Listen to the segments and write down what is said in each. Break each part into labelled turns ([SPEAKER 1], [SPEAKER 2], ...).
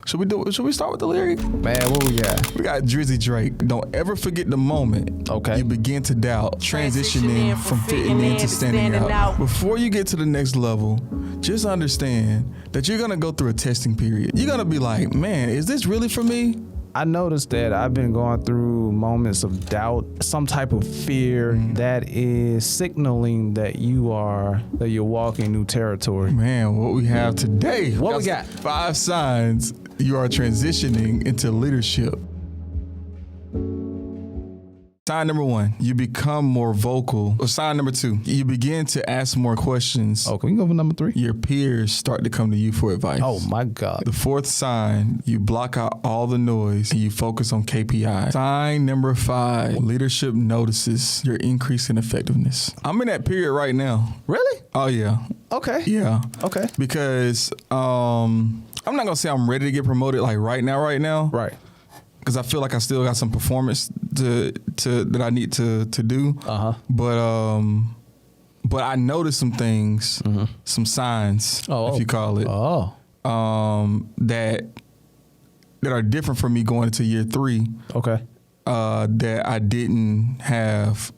[SPEAKER 1] Should we start with the lyric?
[SPEAKER 2] Man, what we got?
[SPEAKER 1] We got Drizzy Drake. Don't ever forget the moment you begin to doubt, transitioning from fitting in to standing out. Before you get to the next level, just understand that you're gonna go through a testing period. You're gonna be like, man, is this really for me?
[SPEAKER 2] I noticed that I've been going through moments of doubt, some type of fear that is signaling that you're walking new territory.
[SPEAKER 1] Man, what we have today.
[SPEAKER 2] What we got?
[SPEAKER 1] 5 signs you are transitioning into leadership. Sign number 1, you become more vocal. Or sign number 2, you begin to ask more questions.
[SPEAKER 2] Oh, can we go for number 3?
[SPEAKER 1] Your peers start to come to you for advice.
[SPEAKER 2] Oh my God.
[SPEAKER 1] The 4th sign, you block out all the noise and you focus on KPI. Sign number 5, leadership notices your increase in effectiveness. I'm in that period right now.
[SPEAKER 2] Really?
[SPEAKER 1] Oh yeah.
[SPEAKER 2] Okay.
[SPEAKER 1] Yeah.
[SPEAKER 2] Okay.
[SPEAKER 1] Because I'm not gonna say I'm ready to get promoted like right now.
[SPEAKER 2] Right.
[SPEAKER 1] Because I feel like I still got some performance that I need to do. But I noticed some things, some signs, if you call it, that are different for me going into year 3.
[SPEAKER 2] Okay.
[SPEAKER 1] That I didn't have,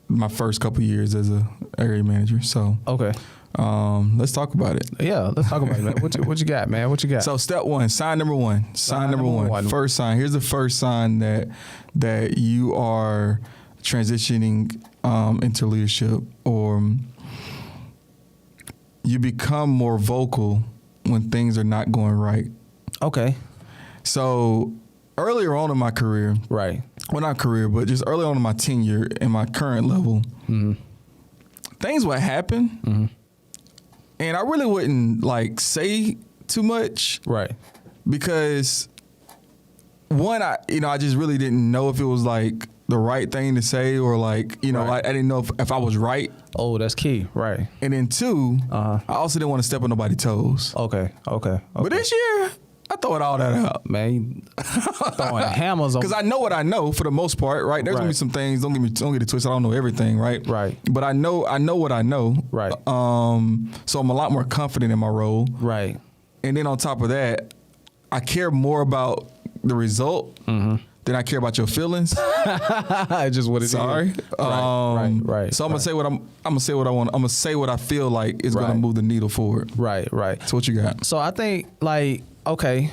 [SPEAKER 1] my first couple years as a area manager. So
[SPEAKER 2] okay.
[SPEAKER 1] Let's talk about it.
[SPEAKER 2] Yeah, let's talk about it, man. What you got, man? What you got?
[SPEAKER 1] So step 1, sign number 1. Sign number one. First sign. Here's the first sign that you are transitioning into leadership, or you become more vocal when things are not going right. Okay. So earlier on in my career, right? Well, not career, but just early on in my tenure in my current level, things would happen. And I really wouldn't say too much, right? Because one, I just really didn't know if it was the right thing to say, or I didn't know if I was right.
[SPEAKER 2] Oh, that's key, right?
[SPEAKER 1] And then 2, I also didn't want to step on nobody's toes.
[SPEAKER 2] Okay.
[SPEAKER 1] But this year, I throw all that out,
[SPEAKER 2] man. Throwing hammers on,
[SPEAKER 1] because I know what I know for the most part, right? There's gonna be some things. Don't get it twisted. I don't know everything, right? Right. But I know what I know, right? So I'm a lot more confident in my role, right? And then on top of that, I care more about the result than I care about your feelings.
[SPEAKER 2] It's just what it is.
[SPEAKER 1] Sorry.
[SPEAKER 2] Right.
[SPEAKER 1] So I'm gonna say what I'm gonna say what I want. I'm gonna say what I feel like is gonna move the needle forward. Right. So what you got?
[SPEAKER 2] So I think okay.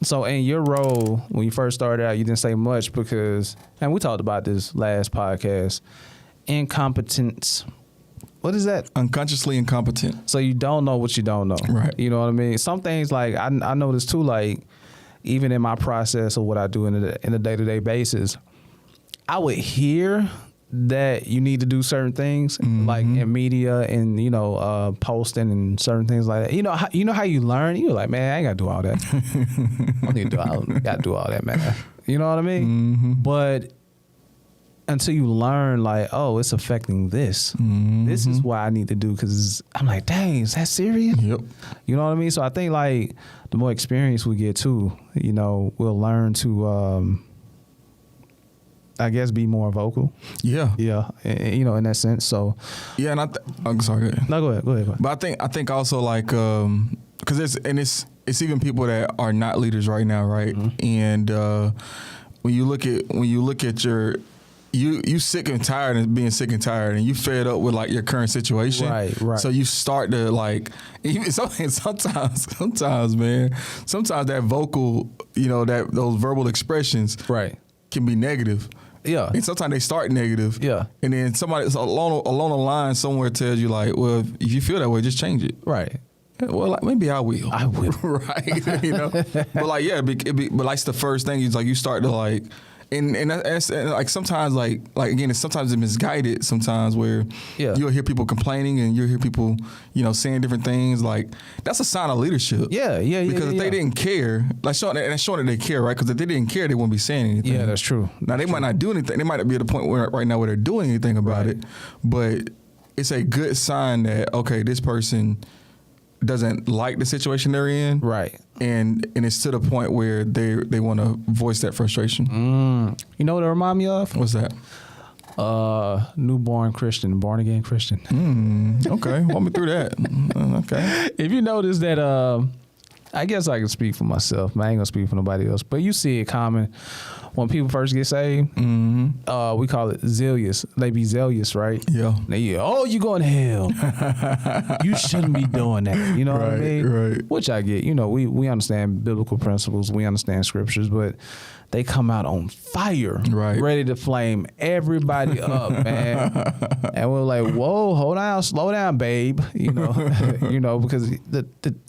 [SPEAKER 2] So in your role, when you first started out, you didn't say much because, and we talked about this last podcast, incompetence. What is that?
[SPEAKER 1] Unconsciously incompetent.
[SPEAKER 2] So you don't know what you don't know. Right. You know what I mean? Some things I noticed too, even in my process of what I do in the day-to-day basis, I would hear that you need to do certain things, like in media and posting and certain things like that. You know how you learn. You're like, man, I ain't gotta do all that. I gotta do all that, man. You know what I mean? But until you learn, oh, it's affecting this. This is what I need to do, because I'm like, dang, is that serious? Yep. You know what I mean? So I think the more experience we get too, we'll learn to. I guess be more vocal. Yeah. In that sense. So. Yeah, and I'm sorry. Go ahead. No, go ahead. But I think also because it's even people that are not leaders right now, right? And when you look at your you sick and tired of being sick and tired, and you fed up with your current situation. Right. So you start to even sometimes, man. Sometimes that vocal, those verbal expressions, right, can be negative. Yeah. And sometimes they start negative. Yeah. And then somebody along the line somewhere tells you well, if you feel that way, just change it. Right. Well, maybe I will. Right. But but it's the first thing is you start to and that's sometimes again, sometimes it's misguided sometimes, where you'll hear people complaining and you'll hear people saying different things. That's a sign of leadership. Yeah. Because if they didn't care, showing that they care, right? Because if they didn't care, they wouldn't be saying anything. Yeah, that's true. Now they might not do anything. They might not be at a point right now where they're doing anything about it, but it's a good sign that this person doesn't like the situation they're in, right? And it's to the point where they want to voice that frustration. You know what it remind me of? What's that? Newborn Christian, born again Christian. Okay, walk me through that. Okay. If you notice that I guess I can speak for myself. I ain't gonna speak for nobody else. But you see it common when people first get saved. Mm-hmm. We call it zealous. They be zealous, right?
[SPEAKER 1] Yeah.
[SPEAKER 2] You going to hell. You shouldn't be doing that. You know what I mean?
[SPEAKER 1] Right.
[SPEAKER 2] Which I get. You know, we understand biblical principles. We understand scriptures, but they come out on fire, ready to flame everybody up, man. And we're like, whoa, hold on, slow down, babe. You know, because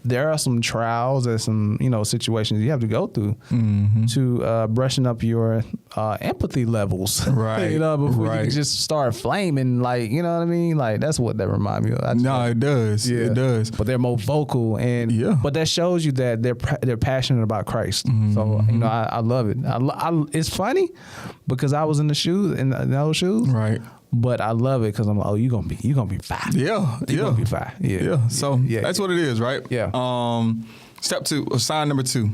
[SPEAKER 2] there are some trials and some, situations you have to go through to brushing up your empathy levels,
[SPEAKER 1] right?
[SPEAKER 2] Before you can just start flaming, like, you know what I mean? Like, that's what that reminds me of.
[SPEAKER 1] It does. Yeah. It does.
[SPEAKER 2] But they're more vocal, and but that shows you that they're passionate about Christ. So I love it. It's funny because I was in those shoes, right? But I love it because I'm like, you gonna be fine.
[SPEAKER 1] Yeah,
[SPEAKER 2] you gonna be fine.
[SPEAKER 1] Yeah. So that's what it is, right?
[SPEAKER 2] Yeah.
[SPEAKER 1] Step 2, sign number 2.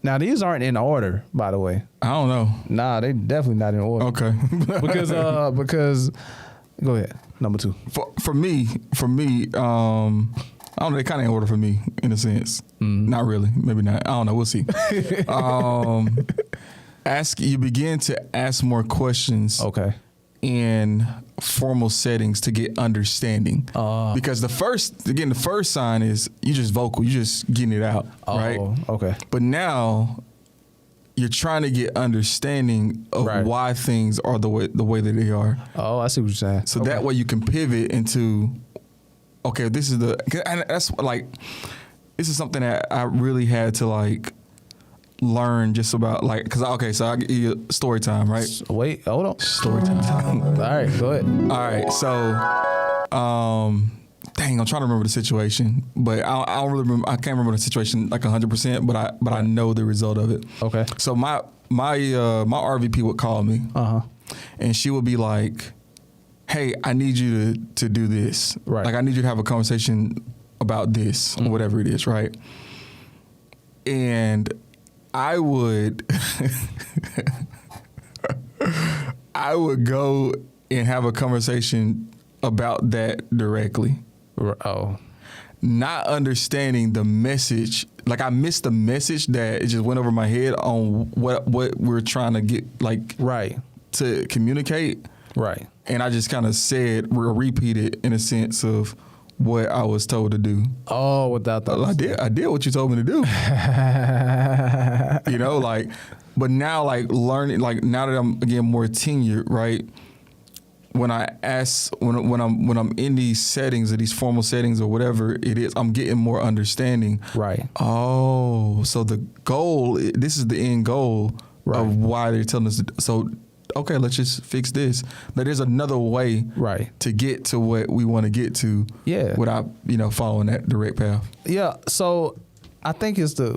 [SPEAKER 2] Now these aren't in order, by the way.
[SPEAKER 1] I don't know.
[SPEAKER 2] Nah, they definitely not in order.
[SPEAKER 1] Okay.
[SPEAKER 2] because go ahead. Number 2.
[SPEAKER 1] For me, I don't know, they kind of in order for me, in a sense. Not really. Maybe not. I don't know. We'll see. You begin to ask more questions. Okay. In formal settings to get understanding. Because the first sign is you just vocal. You just getting it out, right?
[SPEAKER 2] Okay.
[SPEAKER 1] But now you're trying to get understanding of why things are the way that they are.
[SPEAKER 2] Oh, I see what you're saying.
[SPEAKER 1] So that way you can pivot into, okay, this is something that I really had to like learn just about, like, so I give you story time, right?
[SPEAKER 2] Wait, hold on.
[SPEAKER 1] Story time.
[SPEAKER 2] All right, go ahead.
[SPEAKER 1] All right, so, dang, I'm trying to remember the situation, but I don't really remember. I can't remember the situation like 100%, but I know the result of it. Okay. So my RVP would call me, and she would be like, "Hey, I need you to do this. Right. Like, I need you to have a conversation about this or whatever it is, right?" And I would go and have a conversation about that directly.
[SPEAKER 2] Oh.
[SPEAKER 1] Not understanding the message. Like, I missed the message that it just went over my head on what we're trying to get, like, to communicate. Right. And I just kind of repeated in a sense of what I was told to do.
[SPEAKER 2] Oh, without that.
[SPEAKER 1] I did what you told me to do. But now, like, learning, like, now that I'm again more tenured, right? When I'm in these settings or these formal settings or whatever it is, I'm getting more understanding. Right. Oh, so this is the end goal of why they're telling us. So, okay, let's just fix this. But there's another way to get to what we want to get to without, following that direct path.
[SPEAKER 2] Yeah. So I think it's the,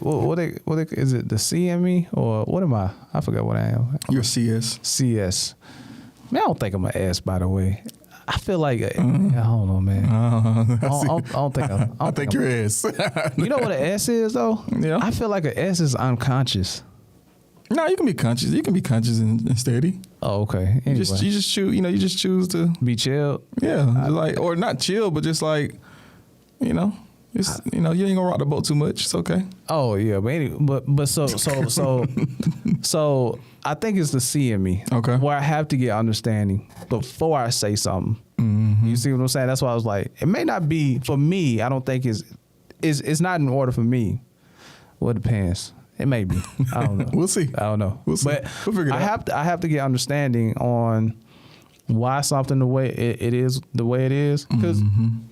[SPEAKER 2] is it the CME or what am I? I forgot what I am.
[SPEAKER 1] You're CS.
[SPEAKER 2] CS. Man, I don't think I'm an S, by the way. I feel like, I don't know, man. I
[SPEAKER 1] think you're an S.
[SPEAKER 2] You know what an S is, though? Yeah. I feel like an S is unconscious.
[SPEAKER 1] No, you can be conscious. You can be conscious and steady.
[SPEAKER 2] Oh, okay. Anyway.
[SPEAKER 1] You just choose. You just choose to
[SPEAKER 2] be chilled.
[SPEAKER 1] Yeah, or not chill, but just like, it's you ain't gonna rock the boat too much. It's okay.
[SPEAKER 2] Oh yeah, but anyway, but so I think it's the C in me. Okay. Where I have to get understanding before I say something. Mm-hmm. You see what I'm saying? That's why I was like, it may not be for me. I don't think it's not in order for me. Well, it depends. It may be. I don't know.
[SPEAKER 1] We'll see.
[SPEAKER 2] I don't know.
[SPEAKER 1] We'll see.
[SPEAKER 2] But
[SPEAKER 1] we'll figure it out.
[SPEAKER 2] I have to get understanding on why something the way it is the way it is, because I'm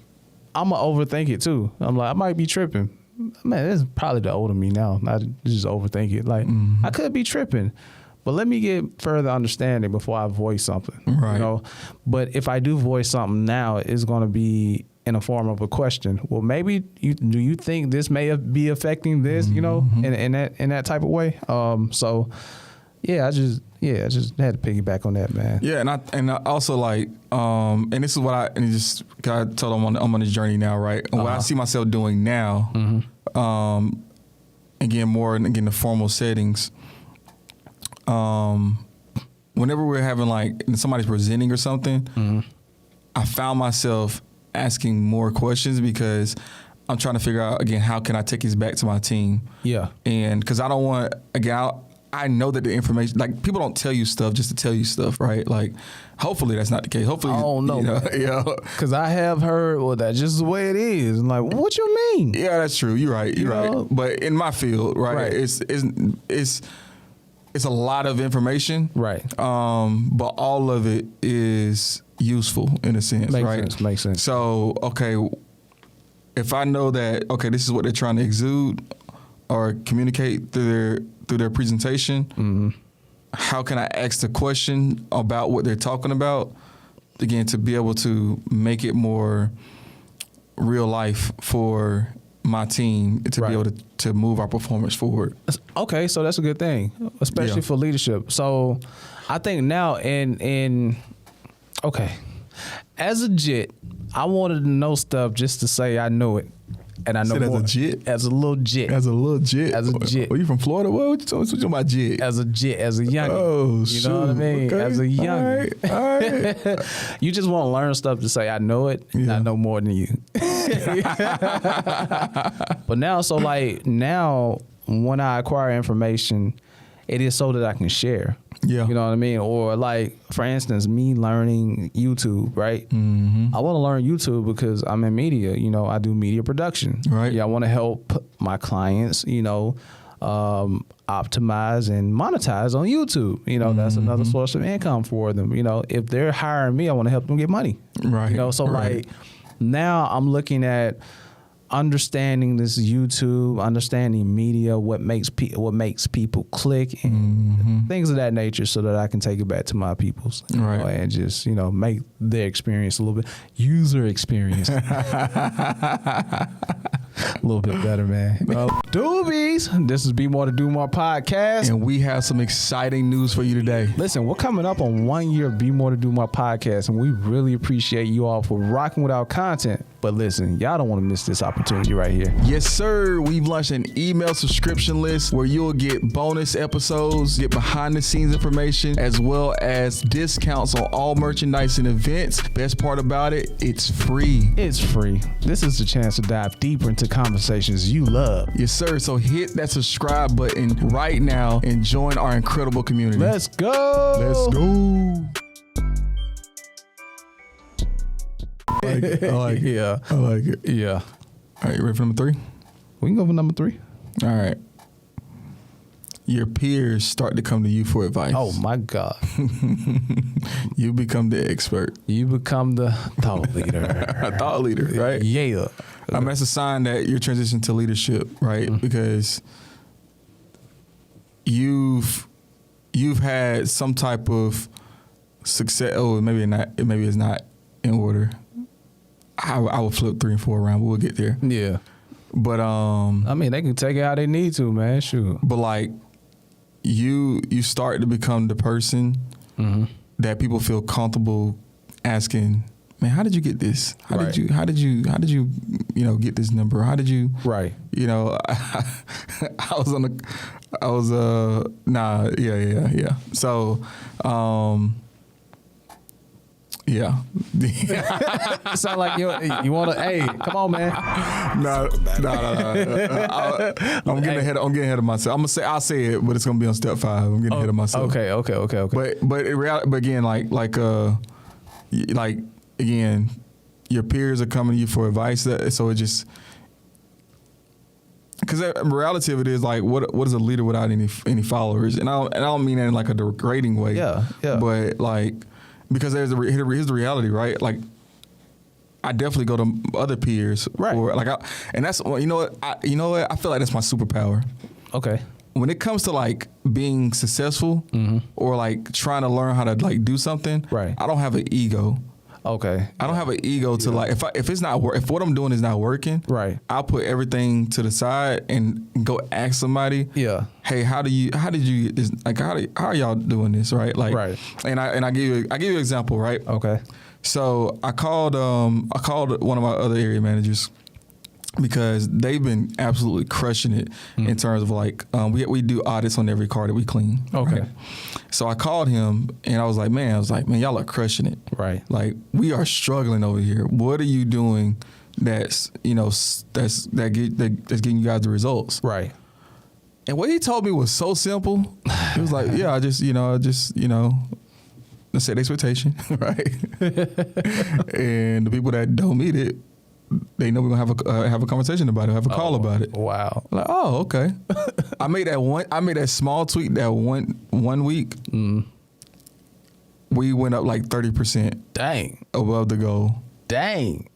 [SPEAKER 2] gonna overthink it too. I'm like, I might be tripping. Man, this is probably the older me now. I just overthink it. Like, I could be tripping, but let me get further understanding before I voice something. Right. But if I do voice something now, it's gonna be in a form of a question. Well, maybe do you think this may be affecting this? In that type of way. So, yeah, I just had to piggyback on that, man.
[SPEAKER 1] Yeah, and I also like, and this is what God told I'm on this journey now, right? And what I see myself doing now, again the formal settings. Whenever we're having like somebody's presenting or something, I found myself asking more questions because I'm trying to figure out again, how can I take this back to my team?
[SPEAKER 2] Yeah.
[SPEAKER 1] And because I don't want, again, I know that the information, like, people don't tell you stuff just to tell you stuff, right? Like, hopefully that's not the case. Hopefully,
[SPEAKER 2] I don't know.
[SPEAKER 1] Yeah.
[SPEAKER 2] Because I have heard, well, that's just the way it is. I'm like, what you mean?
[SPEAKER 1] Yeah, that's true. You're right. You're right. But in my field, right. It's a lot of information.
[SPEAKER 2] Right.
[SPEAKER 1] But all of it is useful in a sense,
[SPEAKER 2] Makes sense.
[SPEAKER 1] So, okay, if I know that, okay, this is what they're trying to exude or communicate through their presentation, how can I ask the question about what they're talking about, again, to be able to make it more real life for my team to be able to move our performance forward.
[SPEAKER 2] Okay, so that's a good thing, especially for leadership. So I think now as a JIT, I wanted to know stuff just to say I know it. And I know more.
[SPEAKER 1] As a JIT?
[SPEAKER 2] As a little JIT.
[SPEAKER 1] As a little JIT?
[SPEAKER 2] As a JIT.
[SPEAKER 1] Are you from Florida? What you talking about JIT?
[SPEAKER 2] As a JIT, as a youngin'.
[SPEAKER 1] Oh, shoot.
[SPEAKER 2] You know what I mean?
[SPEAKER 1] Okay.
[SPEAKER 2] As a youngin'.
[SPEAKER 1] All right.
[SPEAKER 2] You just want to learn stuff to say, I know it, and I know more than you. But now, now when I acquire information, it is so that I can share.
[SPEAKER 1] Yeah.
[SPEAKER 2] You know what I mean? Or like, for instance, me learning YouTube, right? I want to learn YouTube because I'm in media. You know, I do media production.
[SPEAKER 1] Right.
[SPEAKER 2] Yeah, I want to help my clients, optimize and monetize on YouTube. You know, that's another source of income for them. You know, if they're hiring me, I want to help them get money.
[SPEAKER 1] Right.
[SPEAKER 2] You know, so like now I'm looking at understanding this YouTube, understanding media, what makes people click, and things of that nature, so that I can take it back to my peoples, and just make their experience a little bit user experience a little bit better, man. Doobies, this is Be More to Do More podcast,
[SPEAKER 1] and we have some exciting news for you today.
[SPEAKER 2] Listen, we're coming up on 1 year of Be More to Do More podcast, and we really appreciate you all for rocking with our content. But listen, y'all don't want to miss this opportunity right here.
[SPEAKER 1] Yes, sir. We've launched an email subscription list where you'll get bonus episodes, get behind the scenes information, as well as discounts on all merchandise and events. Best part about it, it's free.
[SPEAKER 2] It's free. This is the chance to dive deeper into conversations you love.
[SPEAKER 1] Yes, sir. So hit that subscribe button right now and join our incredible community.
[SPEAKER 2] Let's go.
[SPEAKER 1] Let's go. I like it.
[SPEAKER 2] Yeah.
[SPEAKER 1] I like it.
[SPEAKER 2] Yeah.
[SPEAKER 1] All right, you ready for number 3?
[SPEAKER 2] We can go for number 3.
[SPEAKER 1] All right. Your peers start to come to you for advice.
[SPEAKER 2] Oh, my God.
[SPEAKER 1] You become the expert.
[SPEAKER 2] You become the thought leader.
[SPEAKER 1] A thought leader, right?
[SPEAKER 2] Yeah.
[SPEAKER 1] I mean, that's a sign that you're transitioning to leadership, right? Because you've had some type of success. Oh, maybe not. Maybe it's not in order. I will flip 3 and 4 around, but we'll get there.
[SPEAKER 2] Yeah.
[SPEAKER 1] But
[SPEAKER 2] I mean, they can take it how they need to, man. Sure.
[SPEAKER 1] But like, you start to become the person that people feel comfortable asking, man, how did you get this? How did you get this number? How did you?
[SPEAKER 2] Right.
[SPEAKER 1] Yeah. So, yeah.
[SPEAKER 2] Sound like you want to, hey, come on, man.
[SPEAKER 1] No. I'm getting ahead of myself. I'll say it, but it's gonna be on step 5. I'm getting ahead of myself.
[SPEAKER 2] Okay.
[SPEAKER 1] But again, like again, your peers are coming to you for advice. So it just, because the reality of it is, like, what is a leader without any followers? And I don't mean that in like a degrading way.
[SPEAKER 2] Yeah.
[SPEAKER 1] But like, because here's the reality, right? Like, I definitely go to other peers,
[SPEAKER 2] right?
[SPEAKER 1] Or like, and that's, you know what? I feel like that's my superpower.
[SPEAKER 2] Okay.
[SPEAKER 1] When it comes to like being successful or like trying to learn how to like do something,
[SPEAKER 2] right?
[SPEAKER 1] I don't have an ego.
[SPEAKER 2] Okay.
[SPEAKER 1] I don't have an ego to like, if it's not if what I'm doing is not working,
[SPEAKER 2] right? I'll
[SPEAKER 1] put everything to the side and go ask somebody.
[SPEAKER 2] Yeah.
[SPEAKER 1] Hey, how did you get this? Like, how are y'all doing this? Right. Like,
[SPEAKER 2] right.
[SPEAKER 1] And I give you an example. Right.
[SPEAKER 2] Okay.
[SPEAKER 1] So I called one of my other area managers, because they've been absolutely crushing it in terms of like, we do audits on every car that we clean.
[SPEAKER 2] Okay.
[SPEAKER 1] Right? So I called him and I was like, man, y'all are crushing it.
[SPEAKER 2] Right.
[SPEAKER 1] Like, we are struggling over here. What are you doing that's getting you guys the results.
[SPEAKER 2] Right.
[SPEAKER 1] And what he told me was so simple. It was like, yeah, I just let's set the expectation, right? And the people that don't meet it, they know we're gonna have a conversation about it, have a call about it.
[SPEAKER 2] Wow.
[SPEAKER 1] Like, oh, okay. I made that small tweak that one week. Mm. We went up like 30%.
[SPEAKER 2] Dang.
[SPEAKER 1] Above the goal.
[SPEAKER 2] Dang.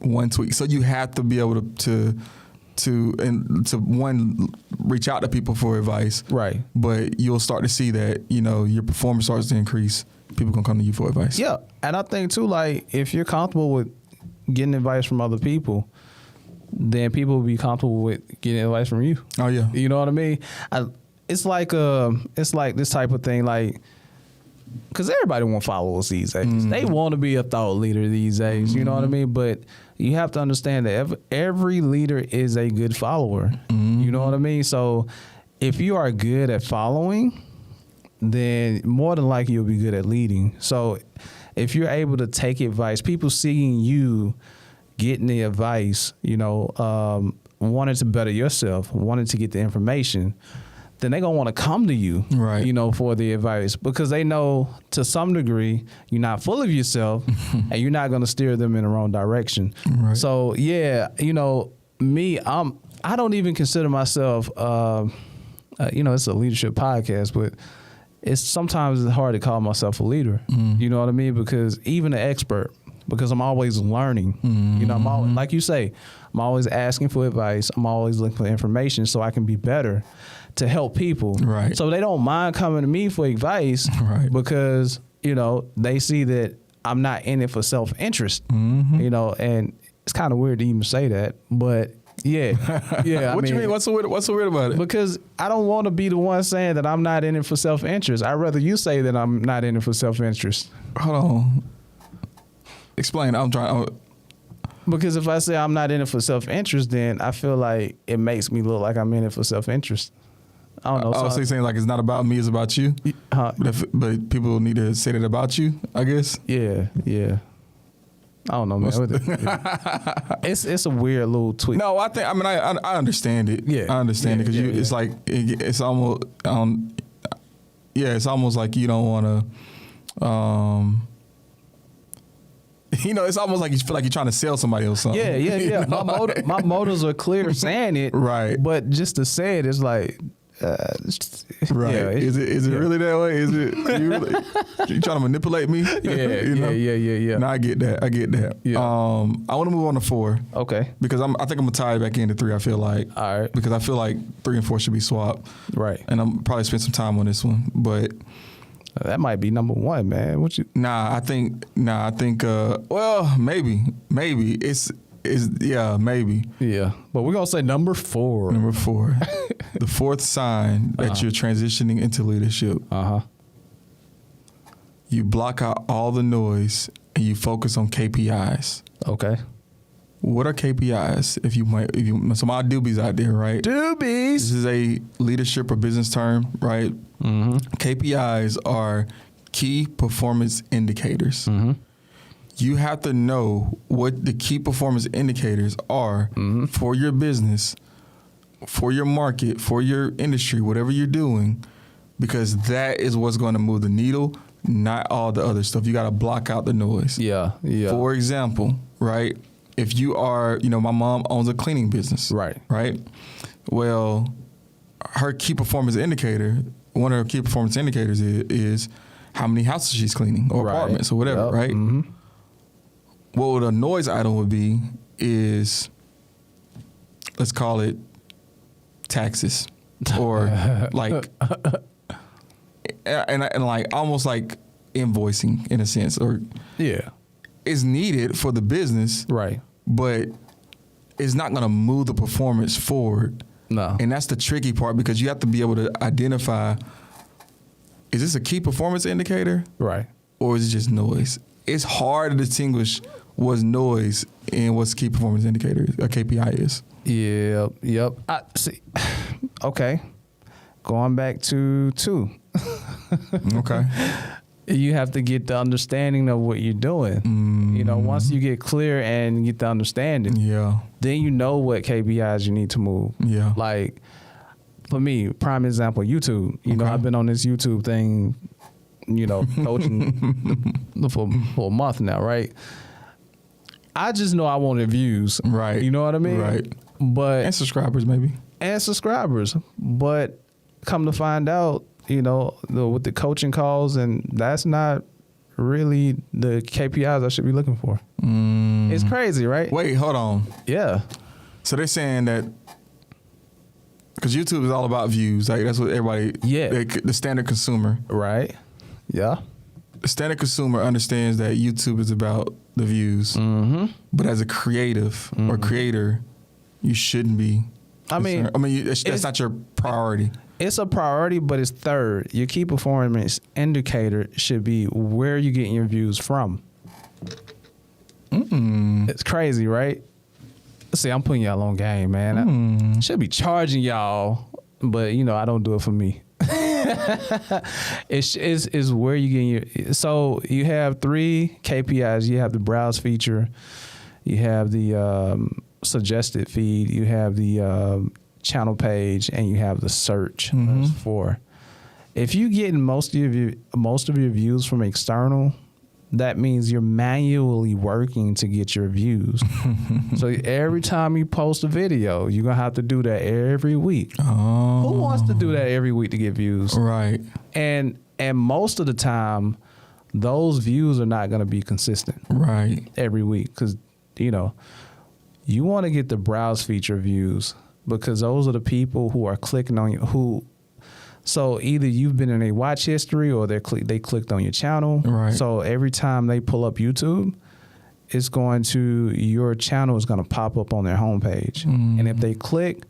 [SPEAKER 1] One tweak. So you have to be able to reach out to people for advice.
[SPEAKER 2] Right.
[SPEAKER 1] But you'll start to see that, your performance starts to increase. People gonna come to you for advice.
[SPEAKER 2] Yeah. And I think too, like, if you're comfortable with getting advice from other people, then people will be comfortable with getting advice from you.
[SPEAKER 1] Oh yeah.
[SPEAKER 2] You know what I mean? It's like this type of thing, like, because everybody want followers these days. Mm-hmm. They want to be a thought leader these days. Mm-hmm. You know what I mean? But you have to understand that every leader is a good follower. Mm-hmm. You know what I mean? So if you are good at following, then more than likely you'll be good at leading. So if you're able to take advice, people seeing you getting the advice, wanting to better yourself, wanting to get the information, then they're going to want to come to you,
[SPEAKER 1] right,
[SPEAKER 2] for the advice, because they know to some degree you're not full of yourself and you're not going to steer them in the wrong direction.
[SPEAKER 1] Right.
[SPEAKER 2] So, yeah, me, I don't even consider myself, it's a leadership podcast, but sometimes it's hard to call myself a leader. Mm. You know what I mean? Because even an expert, because I'm always learning. Mm-hmm. I'm always, like you say, I'm always asking for advice. I'm always looking for information so I can be better to help people.
[SPEAKER 1] Right.
[SPEAKER 2] So they don't mind coming to me for advice, right, because, they see that I'm not in it for self-interest, mm-hmm, and it's kind of weird to even say that, but yeah.
[SPEAKER 1] What you mean? What's so weird about it?
[SPEAKER 2] Because I don't want to be the one saying that I'm not in it for self-interest. I'd rather you say that I'm not in it for self-interest.
[SPEAKER 1] Hold on. Explain. I'm trying.
[SPEAKER 2] Because if I say I'm not in it for self-interest, then I feel like it makes me look like I'm in it for self-interest. I don't know.
[SPEAKER 1] So you're saying like it's not about me, it's about you? But people need to say that about you, I guess?
[SPEAKER 2] Yeah. I don't know, man. It's a weird little tweak.
[SPEAKER 1] No, I understand it.
[SPEAKER 2] Yeah,
[SPEAKER 1] I understand it because it's like it's almost it's almost like you don't want to. It's almost like you feel like you're trying to sell somebody else something.
[SPEAKER 2] Yeah. My motives are clear saying it,
[SPEAKER 1] right?
[SPEAKER 2] But just to say it is like.
[SPEAKER 1] Right. Yeah, is it really that way? Is it you trying to manipulate me?
[SPEAKER 2] Yeah.
[SPEAKER 1] No, I get that.
[SPEAKER 2] Yeah.
[SPEAKER 1] I want to move on to 4.
[SPEAKER 2] Okay.
[SPEAKER 1] Because I think I'm gonna tie it back into 3. I feel like.
[SPEAKER 2] All right.
[SPEAKER 1] Because I feel like 3 and 4 should be swapped.
[SPEAKER 2] Right.
[SPEAKER 1] And I'm probably spend some time on this one, but
[SPEAKER 2] that might be number 1, man.
[SPEAKER 1] I think. Well, maybe maybe.
[SPEAKER 2] Yeah, but we're gonna say number 4.
[SPEAKER 1] Number 4, the 4th sign that you're transitioning into leadership. You block out all the noise and you focus on KPIs.
[SPEAKER 2] Okay.
[SPEAKER 1] What are KPIs? If you some odd doobies out there, right?
[SPEAKER 2] Doobies.
[SPEAKER 1] This is a leadership or business term, right? Mm-hmm. KPIs are key performance indicators. Mm-hmm. You have to know what the key performance indicators are, mm-hmm, for your business, for your market, for your industry, whatever you're doing, because that is what's going to move the needle, not all the other stuff. You got to block out the noise.
[SPEAKER 2] Yeah.
[SPEAKER 1] For example, right, if you are, my mom owns a cleaning business.
[SPEAKER 2] Right.
[SPEAKER 1] Well, her key performance indicator, one of her key performance indicators is how many houses she's cleaning or apartments or whatever, right? Mm-hmm. What a noise item would be is, let's call it taxes, or like, and like almost like invoicing in a sense, or it's needed for the business,
[SPEAKER 2] right?
[SPEAKER 1] But it's not going to move the performance forward.
[SPEAKER 2] No,
[SPEAKER 1] and that's the tricky part, because you have to be able to identify: is this a key performance indicator,
[SPEAKER 2] right,
[SPEAKER 1] or is it just noise? It's hard to distinguish what's noise and what's key performance indicator, a KPI is.
[SPEAKER 2] Yep. I see. Okay. Going back to 2.
[SPEAKER 1] Okay.
[SPEAKER 2] you have to get the understanding of what you're doing. You know, once you get clear and get the understanding, then you know what KPIs you need to move. Like for me, prime example, YouTube. You know, I've been on this YouTube thing, you know, coaching for a month now, right? I just know I wanted views.
[SPEAKER 1] Right.
[SPEAKER 2] You know what I mean?
[SPEAKER 1] Right.
[SPEAKER 2] But
[SPEAKER 1] and subscribers maybe.
[SPEAKER 2] And subscribers. But come to find out, you know, with the coaching calls, and that's not really the KPIs I should be looking for. It's crazy, right?
[SPEAKER 1] Wait, hold on.
[SPEAKER 2] Yeah.
[SPEAKER 1] So they're saying that because YouTube is all about views, like that's what everybody. The standard consumer.
[SPEAKER 2] Right. Yeah.
[SPEAKER 1] The standard consumer understands that YouTube is about the views, but as a creative or creator, you shouldn't be. That's not your priority.
[SPEAKER 2] It's a priority, but it's third. Your key performance indicator should be where you're getting your views from. It's crazy, right? See, I'm putting y'all on game, man. I should be charging y'all, but you know, I don't do it for me. It's where you getting your. So you have 3 KPIs. You have the browse feature, you have the suggested feed, you have the channel page, and you have the search. That's 4. If you getting most of your views from external, that means you're manually working to get your views. So every time you post a video, you're gonna have to do that every week. Who wants to do that every week to get views?
[SPEAKER 1] Right.
[SPEAKER 2] And most of the time, those views are not gonna be consistent.
[SPEAKER 1] Right.
[SPEAKER 2] Every week, because you know you want to get the browse feature views, because those are the people who are clicking on you. So either you've been in a watch history or they clicked on your channel.
[SPEAKER 1] Right.
[SPEAKER 2] So every time they pull up YouTube, your channel is going to pop up on their homepage. And if they click,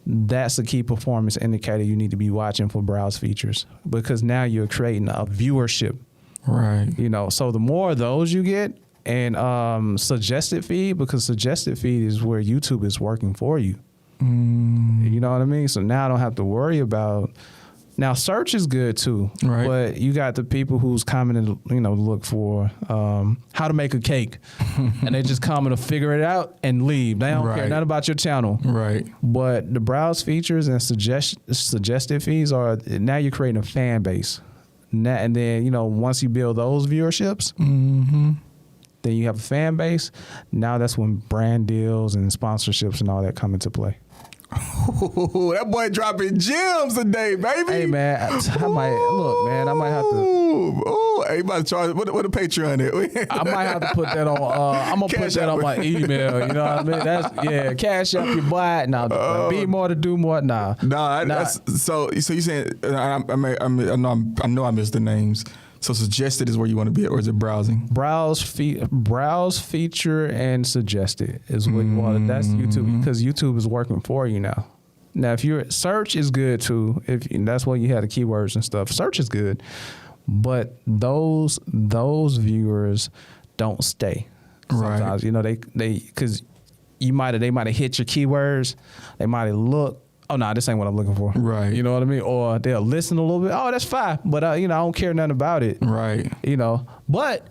[SPEAKER 2] that's a key performance indicator you need to be watching for browse features, because now you're creating a viewership.
[SPEAKER 1] Right.
[SPEAKER 2] You know, so the more of those you get, and suggested feed, because suggested feed is where YouTube is working for you. You know what I mean? So now I don't have to worry about. Now search is good too,
[SPEAKER 1] right?
[SPEAKER 2] But you got the people who's coming to, you know, look for how to make a cake, and they just come to figure it out and leave. They don't care nothing about your channel,
[SPEAKER 1] right?
[SPEAKER 2] But the browse features and suggested feeds are, now you're creating a fan base, and then, you know, once you build those viewerships, then you have a fan base. Now that's when brand deals and sponsorships and all that come into play.
[SPEAKER 1] Ooh, that boy dropping gems today, baby.
[SPEAKER 2] Hey man, I might have to.
[SPEAKER 1] Oh, hey, you about to charge? What the Patreon is?
[SPEAKER 2] I might have to put that on. I'm gonna put that on my email. You know what I mean? That's cash up your boy. Now be more to do more. Nah.
[SPEAKER 1] So you saying I know I missed the names. So suggested is where you want to be at, or is it browsing?
[SPEAKER 2] Browse feature and suggested is what you want. That's YouTube, because YouTube is working for you now. Now, if your search is good too, that's why you have the keywords and stuff. Search is good, but those viewers don't stay. Sometimes, right? You know, they because they might have hit your keywords. They might have looked. Oh no, this ain't what I'm looking for. Right. You know what I mean? Or they'll listen a little bit. Oh, that's fine. But you know, I don't care nothing about it.
[SPEAKER 1] Right.
[SPEAKER 2] You know. But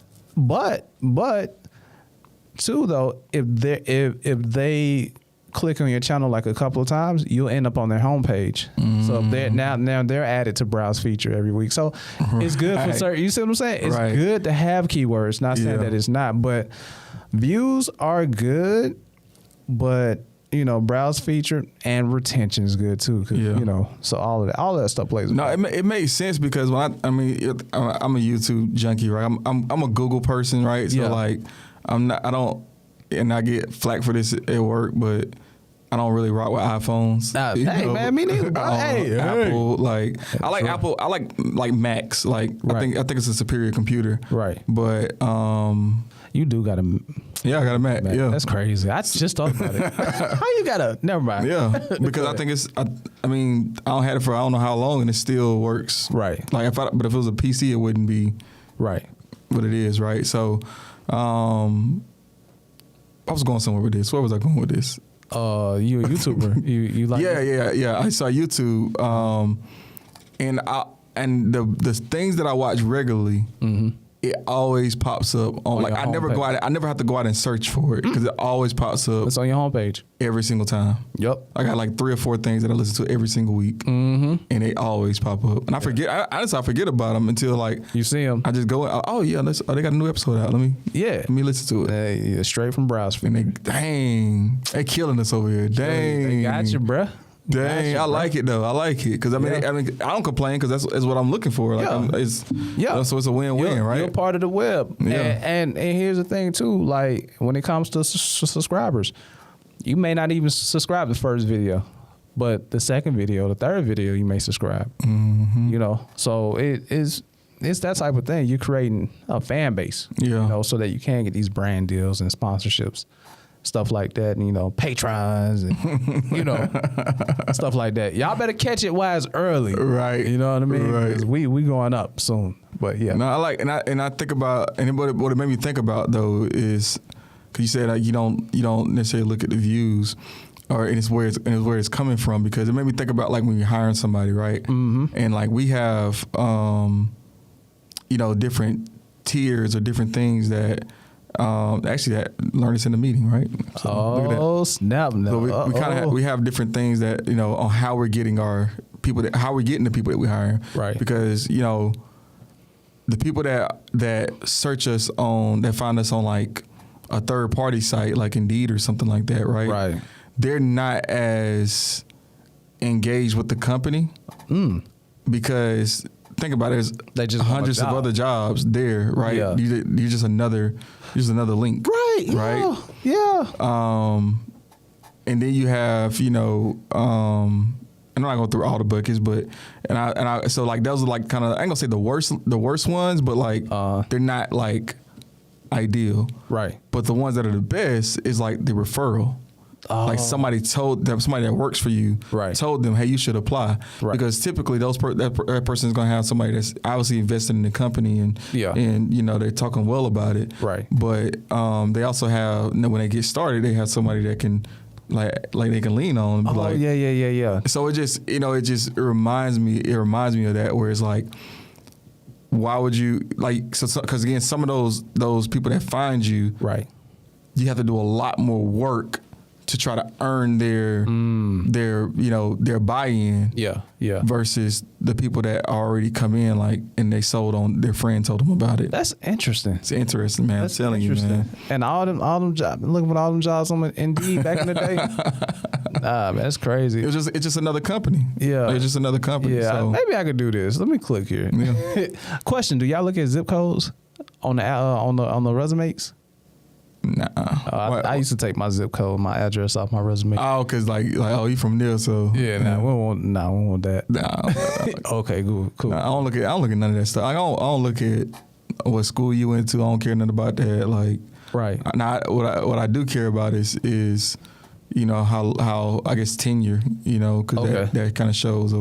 [SPEAKER 2] too though, if they click on your channel like a couple of times, you'll end up on their homepage. So if they're now they're added to browse feature every week. So it's good for certain. You see what I'm saying? It's good to have keywords. Not saying that it's not, but views are good, but you know, browse feature and retention is good too. You know, so all of that stuff plays.
[SPEAKER 1] No, it makes sense, because when I'm a YouTube junkie, right? I'm a Google person, right? So like, I get flack for this at work, but I don't really rock with iPhones.
[SPEAKER 2] Man, me neither.
[SPEAKER 1] Apple, like I like Apple. I like Macs. Like I think it's a superior computer.
[SPEAKER 2] Right.
[SPEAKER 1] But
[SPEAKER 2] you do got a.
[SPEAKER 1] Yeah, I got a Mac. Yeah,
[SPEAKER 2] that's crazy. I just thought about it. How you got a? Never mind.
[SPEAKER 1] Yeah, because I think it's. I don't have it for I don't know how long, and it still works.
[SPEAKER 2] Right.
[SPEAKER 1] Like but if it was a PC, it wouldn't be.
[SPEAKER 2] Right.
[SPEAKER 1] What it is, right? So, I was going somewhere with this. Where was I going with this?
[SPEAKER 2] You a YouTuber. you like?
[SPEAKER 1] Yeah. I saw YouTube, and and the things that I watch regularly, it always pops up on like I never have to go out and search for it because it always pops up.
[SPEAKER 2] It's on your homepage
[SPEAKER 1] every single time.
[SPEAKER 2] Yep.
[SPEAKER 1] I got like 3 or 4 things that I listen to every single week, and they always pop up. And I forget. I forget about them until like
[SPEAKER 2] you see them.
[SPEAKER 1] I just go. Oh yeah, they got a new episode out. Let me listen to it.
[SPEAKER 2] Yeah, straight from browse.
[SPEAKER 1] And they killing us over here. Dang,
[SPEAKER 2] they got you, bruh.
[SPEAKER 1] Dang, I like it though. I like it because I don't complain because that's what I'm looking for. Like, so it's a win-win, right?
[SPEAKER 2] You're part of the web. Yeah. And here's the thing too. Like when it comes to subscribers, you may not even subscribe to the first video, but the second video, the third video, you may subscribe. You know, so it's that type of thing. You're creating a fan base. You know, so that you can get these brand deals and sponsorships. Stuff like that, and, you know, patrons and, you know, stuff like that. Y'all better catch it while it's early.
[SPEAKER 1] Right.
[SPEAKER 2] You know what I mean?
[SPEAKER 1] Right.
[SPEAKER 2] We going up soon. But yeah.
[SPEAKER 1] No, I like, and I think about, and what it made me think about though is, because you said you don't necessarily look at the views, and it's where it's coming from, because it made me think about like when you're hiring somebody, right? And like we have, you know, different tiers or different things that. Actually, that learned this in the meeting, right?
[SPEAKER 2] So snap! No.
[SPEAKER 1] So we have different things that, you know, on how we're getting our people, how we're getting the people that we hire,
[SPEAKER 2] right?
[SPEAKER 1] Because, you know, the people that search us that find us on like a third party site like Indeed or something like that, right?
[SPEAKER 2] Right.
[SPEAKER 1] They're not as engaged with the company because. Think about it. There's just hundreds of other jobs there, right?
[SPEAKER 2] Yeah.
[SPEAKER 1] You're just another link,
[SPEAKER 2] right?
[SPEAKER 1] Right?
[SPEAKER 2] Yeah.
[SPEAKER 1] And then you have, you know, I'm not going through all the buckets, but so like those are like kind of, I ain't gonna say the worst ones, but like they're not like ideal,
[SPEAKER 2] right? But
[SPEAKER 1] the ones that are the best is like the referral. Like somebody that works for you, told them, hey, you should apply, because typically that person is going to have somebody that's obviously invested in the company and you know they're talking well about it, right? But they also have, when they get started, they have somebody that can like they can lean on. And be
[SPEAKER 2] yeah.
[SPEAKER 1] So it reminds me of that, where it's like, why would you because again, some of those people that find you, right, you have to do a lot more work to try to earn their buy-in, versus the people that already come in and they their friend told them about it.
[SPEAKER 2] That's interesting.
[SPEAKER 1] It's interesting, man. I'm telling you, man.
[SPEAKER 2] And all them jobs, looking for all them jobs on Indeed back in the day. Nah, man, that's crazy.
[SPEAKER 1] It's just another company.
[SPEAKER 2] Yeah,
[SPEAKER 1] it's just another company.
[SPEAKER 2] Yeah, so. Maybe I could do this. Let me click here. Yeah. Question: do y'all look at zip codes on the resumes?
[SPEAKER 1] Nah.
[SPEAKER 2] I used to take my zip code, my address off my resume.
[SPEAKER 1] Oh, cause like you from there, so
[SPEAKER 2] yeah. We don't want that.
[SPEAKER 1] Nah.
[SPEAKER 2] Okay, cool.
[SPEAKER 1] Nah, I don't look at none of that stuff. I don't look at what school you went to. I don't care nothing about that. Like,
[SPEAKER 2] right.
[SPEAKER 1] Now, what I do care about is you know how I guess tenure. You know, because that kind of shows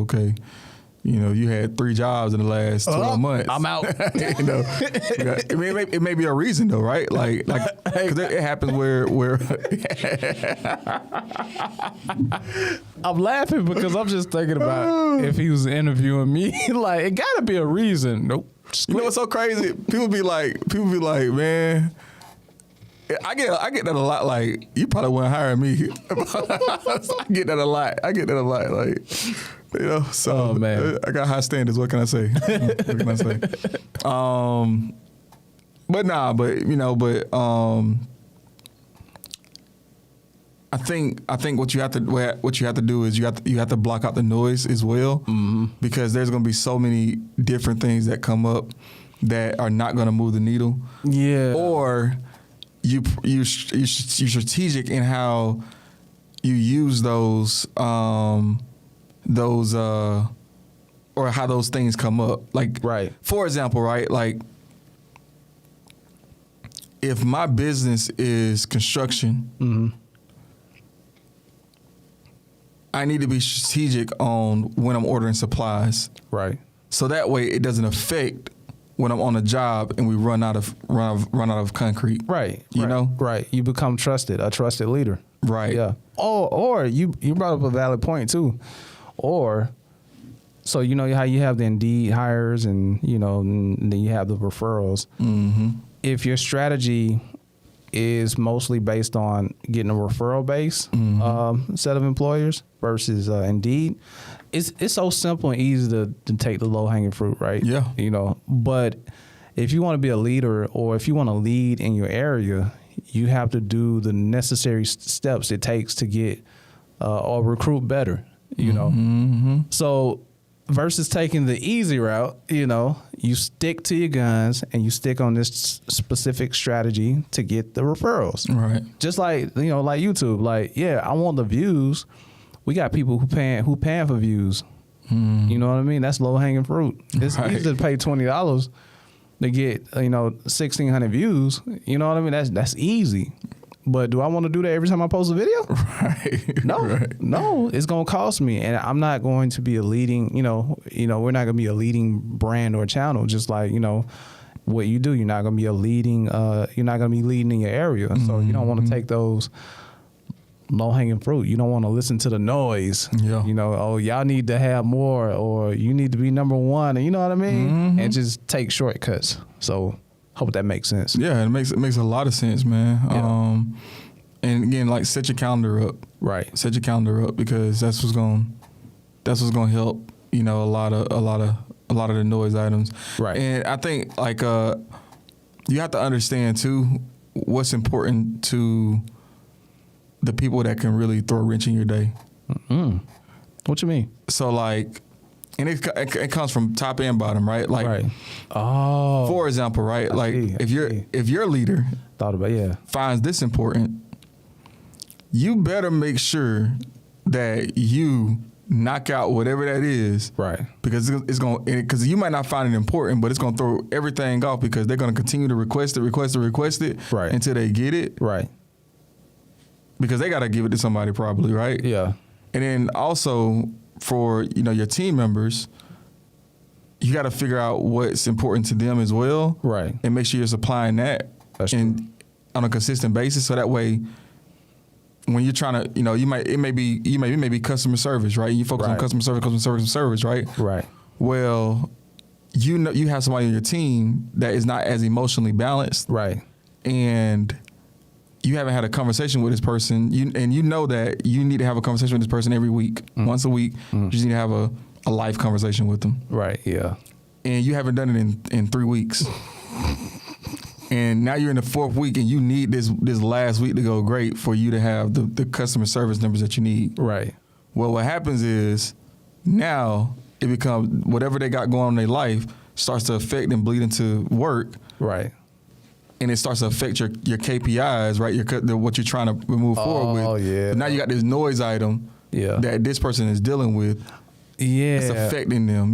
[SPEAKER 1] you know, you had 3 jobs in the last 12 months.
[SPEAKER 2] I'm out.
[SPEAKER 1] You know, it may be a reason though, right? Like, because it happens where.
[SPEAKER 2] I'm laughing because I'm just thinking about if he was interviewing me. Like, it gotta be a reason. Nope.
[SPEAKER 1] You know what's so crazy? People be like, man. I get that a lot. Like, you probably wouldn't hire me. I get that a lot. Like, you know. So man, I got high standards. What can I say? I think what you have to do is you have to block out the noise as well, because there's going to be so many different things that come up that are not going to move the needle.
[SPEAKER 2] Yeah.
[SPEAKER 1] Or you're strategic in how you use those or how those things come up. Like,
[SPEAKER 2] right.
[SPEAKER 1] For example, right, like if my business is construction, I need to be strategic on when I'm ordering supplies.
[SPEAKER 2] Right.
[SPEAKER 1] So that way it doesn't affect when I'm on a job and we run out of concrete.
[SPEAKER 2] Right.
[SPEAKER 1] You know?
[SPEAKER 2] Right. You become a trusted leader.
[SPEAKER 1] Right.
[SPEAKER 2] Yeah. Or you brought up a valid point too. Or So you know how you have the Indeed hires and and then you have the referrals. Mm-hmm. If your strategy is mostly based on getting a referral base set of employers versus Indeed, it's so simple and easy to take the low hanging fruit, right?
[SPEAKER 1] Yeah.
[SPEAKER 2] But if you want to be a leader or if you want to lead in your area, you have to do the necessary steps it takes to get or recruit better, Mm-hmm. So versus taking the easy route, you stick to your guns and you stick on this specific strategy to get the referrals.
[SPEAKER 1] Right.
[SPEAKER 2] Just like, like YouTube, like, yeah, I want the views. We got people who paying for views. You know what I mean? That's low hanging fruit. It's easy to pay $20 to get, 1,600 views. You know what I mean? That's easy. But do I want to do that every time I post a video?
[SPEAKER 1] Right.
[SPEAKER 2] No,
[SPEAKER 1] right.
[SPEAKER 2] No, it's going to cost me. And I'm not going to be a leading, we're not going to be a leading brand or channel. Just like, what you do, you're not going to be leading in your area. Mm-hmm. So you don't want to take those low hanging fruit. You don't want to listen to the noise. Yeah. Oh, y'all need to have more, or you need to be number one. You know what I mean? Mm-hmm. And just take shortcuts. So hope that makes sense.
[SPEAKER 1] Yeah, it makes a lot of sense, man. Yeah. And again, like set your calendar up. Right. Set your calendar up because that's what's going to help. A lot of the noise items. Right. And I think like you have to understand too what's important to the people that can really throw a wrench in your day.
[SPEAKER 2] Mm-hmm. What you mean?
[SPEAKER 1] So like, and it comes from top and bottom, right? Like,
[SPEAKER 2] right.
[SPEAKER 1] For example, right? Like if your leader finds this important, you better make sure that you knock out whatever that is, right? Because because you might not find it important, but it's gonna throw everything off because they're gonna continue to request it, right, until they get it, right? Because they gotta give it to somebody probably, right? Yeah. And then also for your team members, you got to figure out what's important to them as well, right? And make sure you're supplying that on a consistent basis, so that way, when you're trying to, it may be customer service, right? You focus on customer service, right? Right. Well, you have somebody on your team that is not as emotionally balanced, right? And you haven't had a conversation with this person, and you know that you need to have a conversation with this person every week, once a week. You just need to have a life conversation with them. Right, yeah. And you haven't done it in 3 weeks. And now you're in the 4th week, and you need this last week to go great for you to have the customer service numbers that you need. Right. Well, what happens is now it becomes whatever they got going on in their life starts to affect and bleed into work. Right. And it starts to affect your KPIs, right? What you're trying to move forward with. Oh, yeah. But now you got this noise item that this person is dealing with. Yeah. It's affecting them,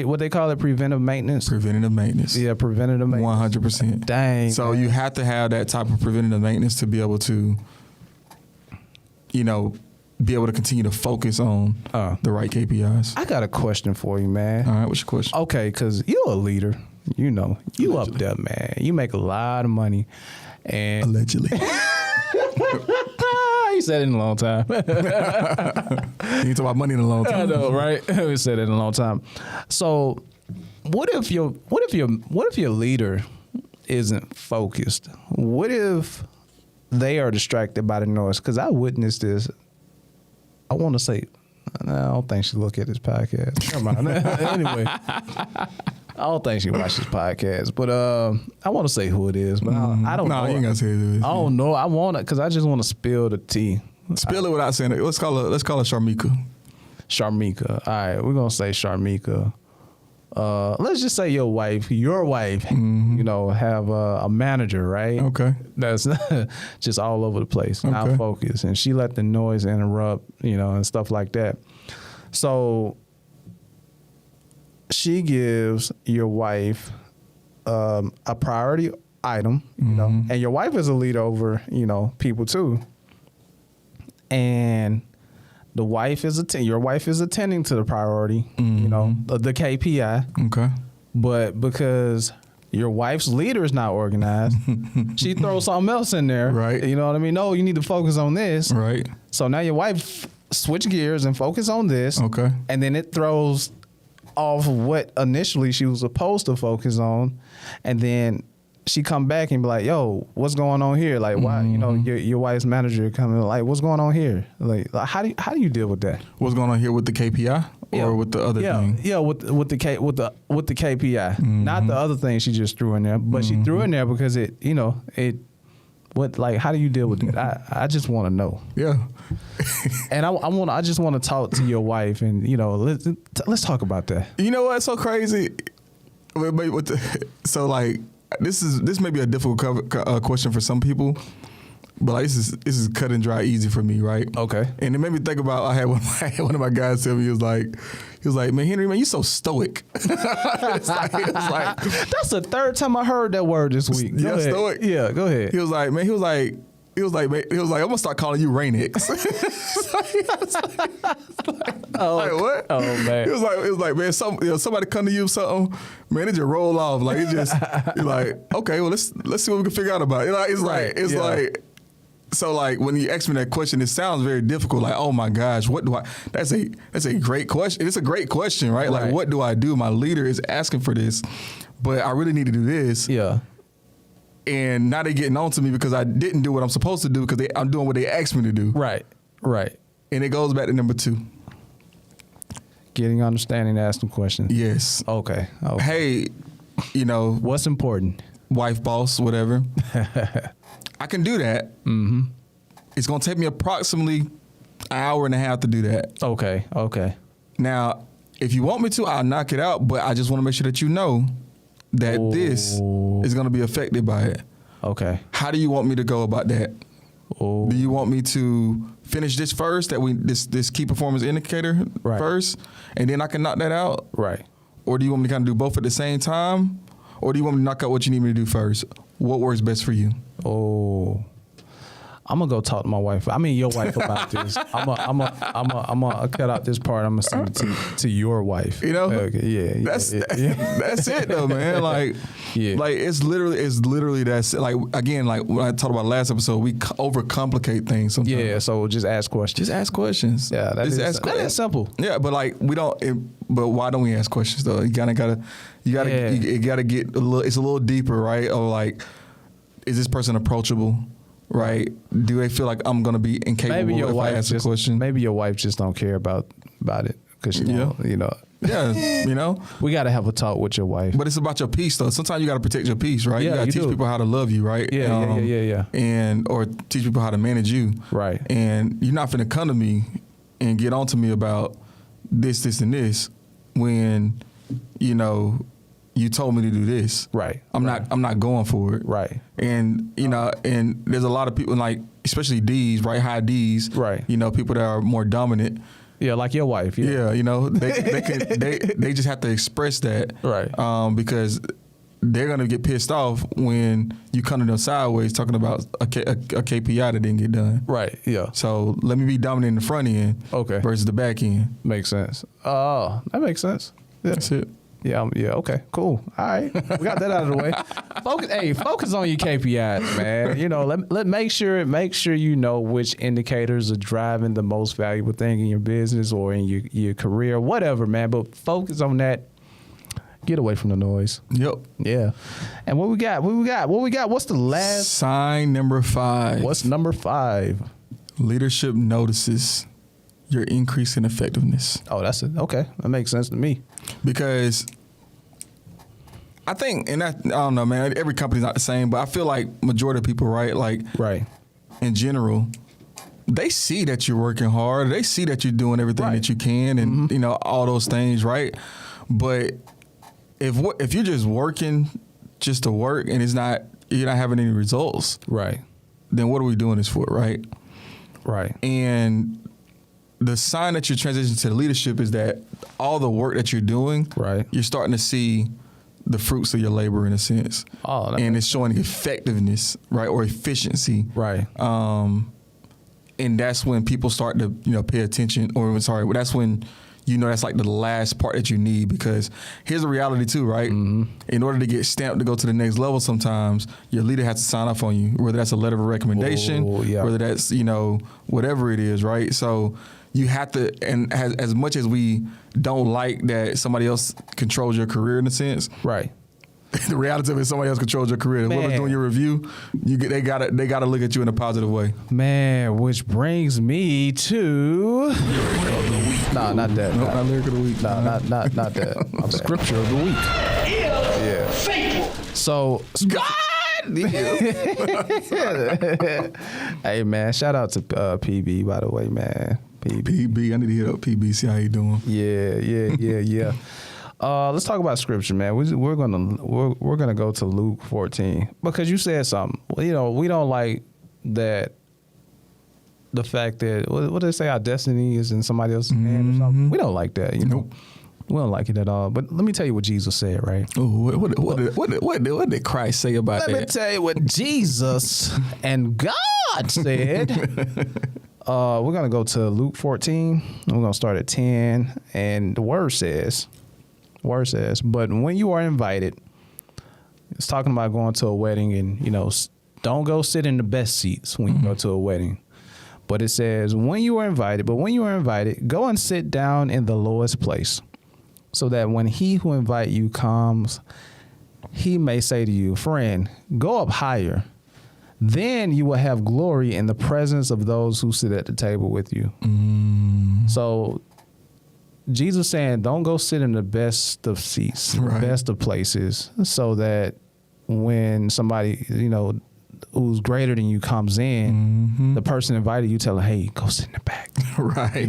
[SPEAKER 2] What they call it, preventive maintenance?
[SPEAKER 1] Preventative maintenance.
[SPEAKER 2] Yeah, preventative maintenance.
[SPEAKER 1] 100%.
[SPEAKER 2] Dang.
[SPEAKER 1] So you have to have that type of preventative maintenance to be able to, be able to continue to focus on the right KPIs.
[SPEAKER 2] I got a question for you, man.
[SPEAKER 1] All right, what's your question?
[SPEAKER 2] Okay, because you're a leader. You Allegedly. Up there, man. You make a lot of money. And
[SPEAKER 1] allegedly.
[SPEAKER 2] You said it in a long time.
[SPEAKER 1] You ain't talk about money in a long time.
[SPEAKER 2] I know, right? We said it in a long time. So what if your leader isn't focused? What if they are distracted by the noise? Because I witnessed this. I want to say, I don't think she look at this podcast. Never mind. Anyway, I don't think she watches this podcast, but I want to say who it is, but I don't know.
[SPEAKER 1] No, you ain't gonna say who it is.
[SPEAKER 2] I don't know. I want it because I just want to spill the tea.
[SPEAKER 1] Spill it without saying it. Let's call her Sharmika.
[SPEAKER 2] Sharmika. All right, we're gonna say Sharmika. Let's just say your wife, have a manager, right? Okay. That's just all over the place, not focused. And she let the noise interrupt, and stuff like that. So she gives your wife a priority item, and your wife is a leader over, people too. And your wife is attending to the priority, the KPI. Okay. But because your wife's leader is not organized, she throws something else in there. Right. You know what I mean? No, you need to focus on this. Right. So now your wife switch gears and focus on this. Okay. And then it throws off of what initially she was supposed to focus on, and then she come back and be like, yo, what's going on here? Like, why, you know, your wife's manager coming like, what's going on here? Like how do you deal with that?
[SPEAKER 1] What's going on here with the KPI or with the other thing?
[SPEAKER 2] Yeah, with the KPI, not the other thing she just threw in there, but she threw in there because it, you know, how do you deal with it? I just want to know. Yeah. And I just want to talk to your wife, and you know, let's talk about that.
[SPEAKER 1] You know what's so crazy? So like, this may be a difficult question for some people, but like, this is cut and dry easy for me, right? Okay. And it made me think about I had one of my guys tell me, he was like, man, Henry, man, you so stoic. it's like
[SPEAKER 2] that's the third time I heard that word this week.
[SPEAKER 1] Yeah, stoic.
[SPEAKER 2] Yeah, go ahead.
[SPEAKER 1] He was like, man, I'm gonna start calling you Rain-X. What?
[SPEAKER 2] Oh man.
[SPEAKER 1] He was like, man, somebody come to you with something, man, it just roll off. Like, it just, you're like, okay, well, let's see what we can figure out about it. Like, so like when you ask me that question, it sounds very difficult. Like, oh my gosh, what do I? That's a great question. It's a great question, right? Like, what do I do? My leader is asking for this, but I really need to do this. Yeah. And now they're getting on to me because I didn't do what I'm supposed to do because I'm doing what they asked me to do.
[SPEAKER 2] Right.
[SPEAKER 1] And it goes back to number 2.
[SPEAKER 2] Getting understanding, asking questions.
[SPEAKER 1] Yes.
[SPEAKER 2] Okay.
[SPEAKER 1] Hey, you know.
[SPEAKER 2] What's important?
[SPEAKER 1] Wife, boss, whatever. I can do that. Mm-hmm. It's going to take me approximately an hour and a half to do that.
[SPEAKER 2] Okay.
[SPEAKER 1] Now, if you want me to, I'll knock it out, but I just want to make sure that you know that this is going to be affected by it. Okay. How do you want me to go about that? Do you want me to finish this first, this key performance indicator first, and then I can knock that out? Right. Or do you want me to kind of do both at the same time? Or do you want me to knock out what you need me to do first? What works best for you?
[SPEAKER 2] I'm gonna go talk to my wife. I mean, your wife about this. I'm gonna cut out this part. I'm gonna send it to your wife.
[SPEAKER 1] You know? Okay, that's it though, man. Like, like it's literally that's like, again, like when I talked about last episode, we overcomplicate things sometimes.
[SPEAKER 2] Yeah. So just ask questions.
[SPEAKER 1] Just ask questions.
[SPEAKER 2] Yeah, that is simple.
[SPEAKER 1] Yeah, but like but why don't we ask questions though? You gotta get a little. It's a little deeper, right? Or like, is this person approachable? Right? Do they feel like I'm going to be incapable if I ask a question?
[SPEAKER 2] Maybe your wife just don't care about it because you know.
[SPEAKER 1] Yeah, you know.
[SPEAKER 2] We got to have a talk with your wife.
[SPEAKER 1] But it's about your peace, though. Sometimes you got to protect your peace, right?
[SPEAKER 2] Yeah,
[SPEAKER 1] you got to teach people how to love you, right?
[SPEAKER 2] Yeah.
[SPEAKER 1] And or teach people how to manage you, right? And you're not finna come to me and get on to me about this, and this when you know. You told me to do this. Right. I'm not going for it. Right. And you know, and there's a lot of people like, especially D's, right? High D's. Right. You know, people that are more dominant.
[SPEAKER 2] Yeah, like your wife.
[SPEAKER 1] Yeah, you know, they just have to express that. Right. Because they're gonna get pissed off when you come to them sideways talking about a KPI that didn't get done. Right. Yeah. So let me be dominant in the front end. Okay. Versus the back end.
[SPEAKER 2] Makes sense. Oh, that makes sense. Yeah.
[SPEAKER 1] That's it.
[SPEAKER 2] Yeah. Okay. Cool. All right. We got that out of the way. Focus on your KPIs, man. You know, let make sure you know which indicators are driving the most valuable thing in your business or in your career, whatever, man. But focus on that. Get away from the noise.
[SPEAKER 1] Yep.
[SPEAKER 2] Yeah. And what we got? What's the last
[SPEAKER 1] sign? Number 5.
[SPEAKER 2] What's number 5?
[SPEAKER 1] Leadership notices your increase in effectiveness.
[SPEAKER 2] Oh, that's it. Okay. That makes sense to me.
[SPEAKER 1] Because I think, and I don't know, man, every company's not the same, but I feel like majority of people, right? Like, in general, they see that you're working hard. They see that you're doing everything that you can and, you know, all those things, right? But if you're just working just to work and you're not having any results, right? Then what are we doing this for, right? Right. And the sign that you're transitioning to the leadership is that all the work that you're doing, you're starting to see the fruits of your labor in a sense. Oh, and it's showing effectiveness, right, or efficiency. Right. And that's when people start to, you know, pay attention, that's when you know that's like the last part that you need, because here's the reality too, right? Mm-hmm. In order to get stamped to go to the next level, sometimes your leader has to sign off on you, whether that's a letter of recommendation, whether that's, you know, whatever it is, right? So you have to, and as much as we don't like that somebody else controls your career in a sense,
[SPEAKER 2] right?
[SPEAKER 1] The reality of it is somebody else controls your career. Whoever's doing your review, they gotta look at you in a positive way.
[SPEAKER 2] Man, which brings me to nah, not that.
[SPEAKER 1] Nope, not lyric of the week.
[SPEAKER 2] Nah, not that. Scripture of the week. Yeah. Faithful. So God. Hey man, shout out to PB, by the way, man.
[SPEAKER 1] PB, I need to hit up PB, see how he doing.
[SPEAKER 2] Yeah. Let's talk about scripture, man. We're gonna go to Luke 14 because you said something. You know, we don't like that. The fact that what do they say, our destiny is in somebody else's hand or something. We don't like that. You know, we don't like it at all. But let me tell you what Jesus said, right?
[SPEAKER 1] Ooh, what did Christ say about that?
[SPEAKER 2] Let me tell you what Jesus and God said. We're gonna go to Luke 14. And we're gonna start at 10, and the word says, but when you are invited, it's talking about going to a wedding, and don't go sit in the best seats when you go to a wedding. But it says, when you are invited, go and sit down in the lowest place, so that when he who invite you comes, he may say to you, friend, go up higher. Then you will have glory in the presence of those who sit at the table with you. So Jesus saying, don't go sit in the best of seats, the best of places, so that when somebody, who's greater than you comes in, the person invited you, tell them, hey, go sit in the back.
[SPEAKER 1] Right.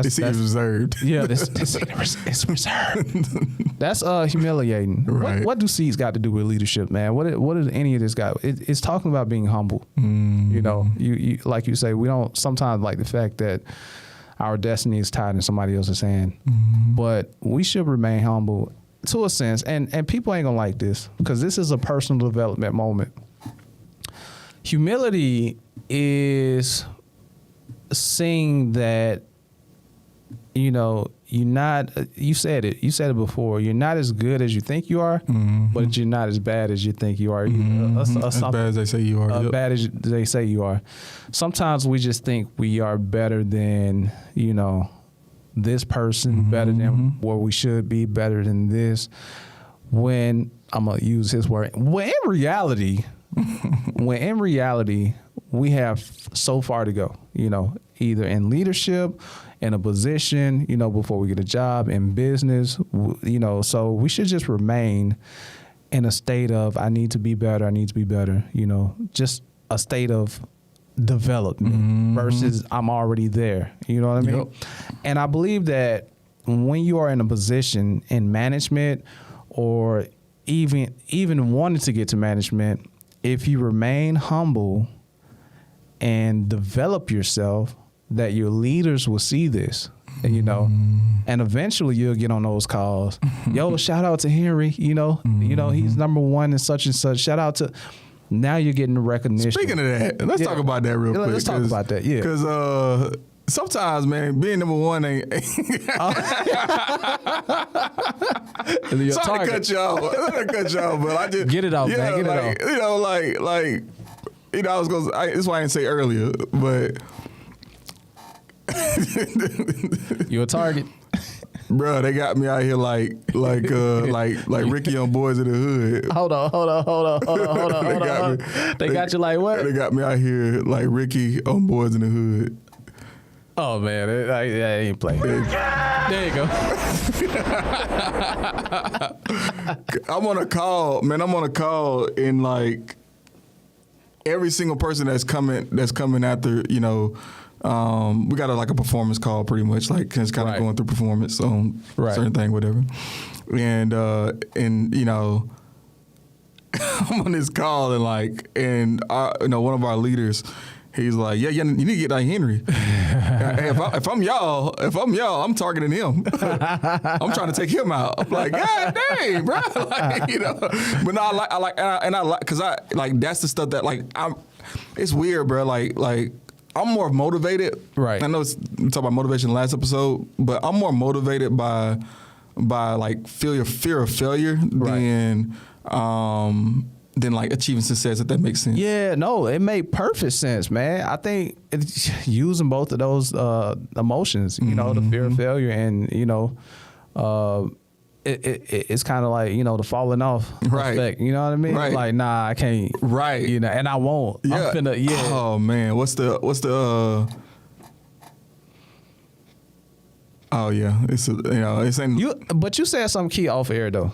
[SPEAKER 1] This seat is reserved.
[SPEAKER 2] Yeah, this seat is reserved. That's humiliating.
[SPEAKER 1] Right.
[SPEAKER 2] What do seats got to do with leadership, man? What does any of this got? It's talking about being humble. You like you say, we don't sometimes like the fact that our destiny is tied in somebody else's hand, but we should remain humble to a sense. And people ain't gonna like this because this is a personal development moment. Humility is seeing that, you said it before, you're not as good as you think you are, but you're not as bad as you think you are.
[SPEAKER 1] As bad as they say you are.
[SPEAKER 2] Bad as they say you are. Sometimes we just think we are better than, this person, better than where we should be, better than this. When, I'm going to use his word, when in reality, we have so far to go, either in leadership, in a position, before we get a job, in business, so we should just remain in a state of, I need to be better, just a state of development versus I'm already there. You know what I mean? Yep. And I believe that when you are in a position in management or even wanting to get to management, if you remain humble and develop yourself, that your leaders will see this, and eventually you'll get on those calls. Yo, shout out to Henry, he's number one and such. Shout out to, now you're getting the recognition.
[SPEAKER 1] Speaking of that, let's talk about that real quick.
[SPEAKER 2] Let's talk about that, yeah.
[SPEAKER 1] Because sometimes, man, being number one ain't. Sorry to cut you off, but I just
[SPEAKER 2] get it out, man. Get it out.
[SPEAKER 1] I was gonna. This is why I didn't say earlier, but
[SPEAKER 2] you a target,
[SPEAKER 1] bro. They got me out here like Ricky on Boys in the Hood.
[SPEAKER 2] Hold on. They got you like what?
[SPEAKER 1] They got me out here like Ricky on Boys in the Hood.
[SPEAKER 2] Oh man, I ain't playing. There you go.
[SPEAKER 1] I'm on a call, and like every single person that's coming after, we got a performance call pretty much, like it's kind of going through performance on certain thing, whatever. And I'm on this call and one of our leaders, he's like, yeah, you need to get like Henry. If I'm y'all, I'm targeting him. I'm trying to take him out. I'm like, God dang, bro. But no, I like, because that's the stuff that it's weird, bro. I'm more motivated. Right. I know we talked about motivation last episode, but I'm more motivated by fear of failure than than like achieving success, if that makes sense.
[SPEAKER 2] Yeah, no, it made perfect sense, man. I think it's using both of those emotions, you know, the fear of failure and, you know, it's kind of like, you know, the falling off effect, you know what I mean? Right. Like, nah, I can't.
[SPEAKER 1] Right.
[SPEAKER 2] You know, and I won't.
[SPEAKER 1] Yeah. Oh man, what's the Oh yeah, it's
[SPEAKER 2] But you said something key off air though.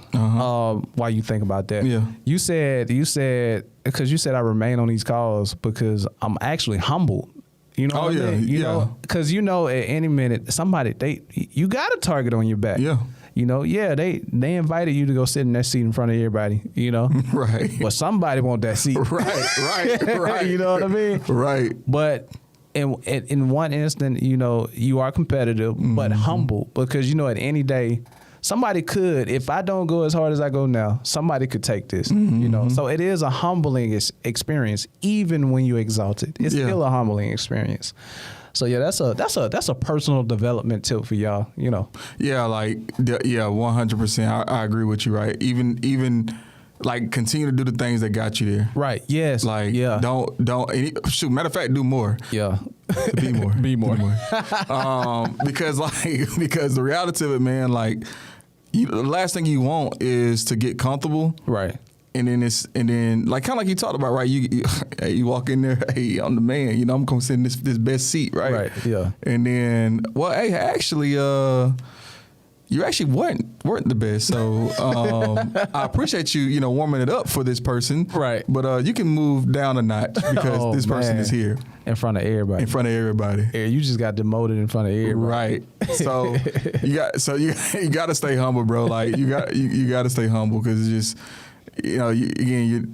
[SPEAKER 2] While you think about that, you said because you said I remain on these calls because I'm actually humbled. You know, what I mean? You know, because you know at any minute somebody you got a target on your back. Yeah. You know, they invited you to go sit in that seat in front of everybody. You know, right? But somebody want that seat. Right. You know what I mean? Right. But in one instant, you know, you are competitive, but humble because, you know, at any day, somebody could, if I don't go as hard as I go now, somebody could take this, you know? So it is a humbling experience, even when you're exalted. It's still a humbling experience. So yeah, that's a personal development tip for y'all, you know?
[SPEAKER 1] Yeah, 100%. I agree with you, right? Even like continue to do the things that got you there.
[SPEAKER 2] Right. Yes.
[SPEAKER 1] Like don't shoot. Matter of fact, do more.
[SPEAKER 2] Yeah.
[SPEAKER 1] Be more.
[SPEAKER 2] Be more.
[SPEAKER 1] Because the reality of it, man, like the last thing you want is to get comfortable.
[SPEAKER 2] Right.
[SPEAKER 1] And then like kind of like you talked about, right? You walk in there, hey, I'm the man. You know, I'm gonna sit in this best seat, right?
[SPEAKER 2] Right. Yeah.
[SPEAKER 1] And then, well, hey, actually, you actually weren't the best, so I appreciate you, you know, warming it up for this person.
[SPEAKER 2] Right.
[SPEAKER 1] But you can move down a notch because this person is here
[SPEAKER 2] in front of everybody.
[SPEAKER 1] In front of everybody.
[SPEAKER 2] Yeah, you just got demoted in front of everybody.
[SPEAKER 1] Right. So you got to stay humble, bro. Like you got to stay humble because it's just, you know, you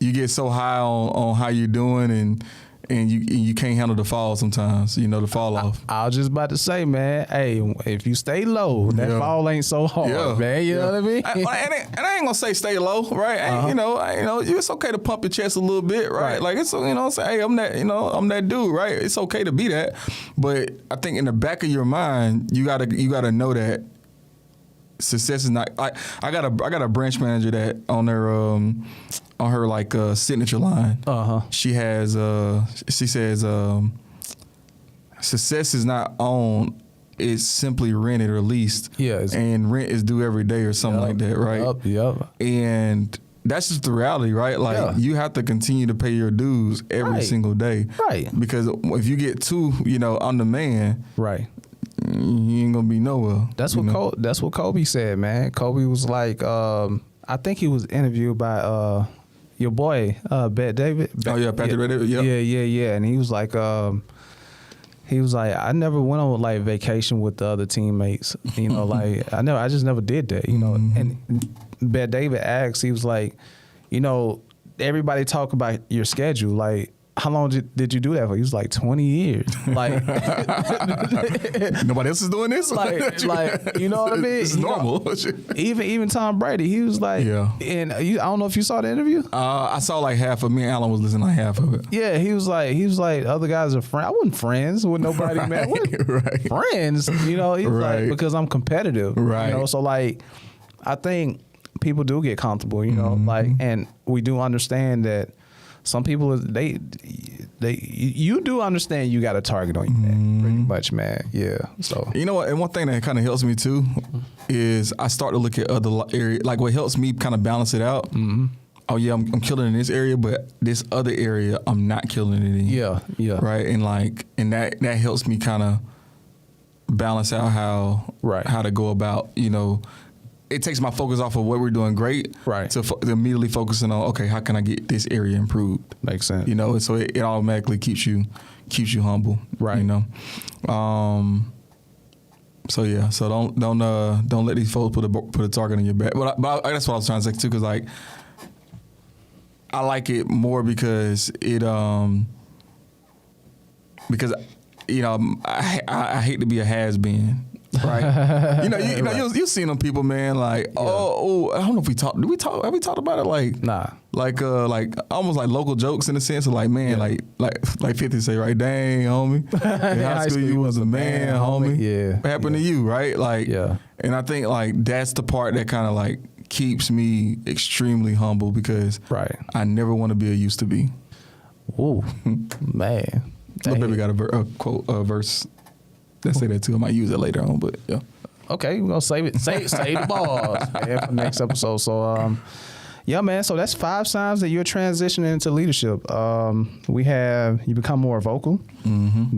[SPEAKER 1] get so high on how you're doing and you can't handle the fall sometimes, you know, the fall off.
[SPEAKER 2] I was just about to say, man, hey, if you stay low, that fall ain't so hard, man. You know what I mean?
[SPEAKER 1] And I ain't gonna say stay low, right? You know, it's okay to pump your chest a little bit, right? Like it's, you know, say, hey, I'm that dude, right? It's okay to be that, but I think in the back of your mind, you gotta know that success is not. I got a branch manager that on her like signature line. She says success is not owned, it's simply rented or leased. Yeah, and rent is due every day or something like that, right? Yep. And that's just the reality, right? Like you have to continue to pay your dues every single day, right? Because if you get too, you know, on the man, right, you ain't gonna be nowhere.
[SPEAKER 2] That's what Kobe said, man. Kobe was like, I think he was interviewed by your boy, Bet David.
[SPEAKER 1] Patrick David.
[SPEAKER 2] Yeah. And he was like, I never went on like vacation with the other teammates. You know, like I just never did that. You know, and Bet David asked, he was like, you know, everybody talk about your schedule, like. How long did you do that for? He was like 20 years. Like
[SPEAKER 1] nobody else is doing this.
[SPEAKER 2] Like you know what I mean?
[SPEAKER 1] It's normal.
[SPEAKER 2] Even Tom Brady, he was like, and I don't know if you saw the interview.
[SPEAKER 1] I saw like half of me and Alan was listening to like half of it.
[SPEAKER 2] Yeah, he was like other guys are friends. I wasn't friends with nobody, man. Friends, you know? He was like, because I'm competitive, right? You know, so like I think people do get comfortable, you know, like, and we do understand that. Some people, you do understand you got a target on your back, pretty much, man. Yeah. So
[SPEAKER 1] you know what? And one thing that kind of helps me too is I start to look at other areas. Like what helps me kind of balance it out. Oh yeah, I'm killing in this area, but this other area I'm not killing it in. Yeah. Right, and that helps me kind of balance out how to go about, you know. It takes my focus off of what we're doing great, right? To immediately focusing on, okay, how can I get this area improved?
[SPEAKER 2] Makes sense,
[SPEAKER 1] you know. And so it automatically keeps you humble, right? You know. So yeah, so don't let these folks put a target on your back. But that's what I was trying to say too, because like I like it more because it you know I hate to be a has-been. Right, you know, you've seen them people, man. Like, I don't know if have we talked about it? Like,
[SPEAKER 2] nah,
[SPEAKER 1] like almost like local jokes in the sense of like, man, like 50 say, right, dang, homie, in high school you was a man, homie. Yeah, what happened to you, right? Like, and I think like that's the part that kind of like keeps me extremely humble because I never want to be a used to be.
[SPEAKER 2] Ooh, man.
[SPEAKER 1] Little baby got a quote, a verse that say that too. I might use it later on, but yeah.
[SPEAKER 2] Okay, we're gonna save it. Save the balls, man, for the next episode. So, yeah, man. So that's 5 signs that you're transitioning into leadership. We have you become more vocal,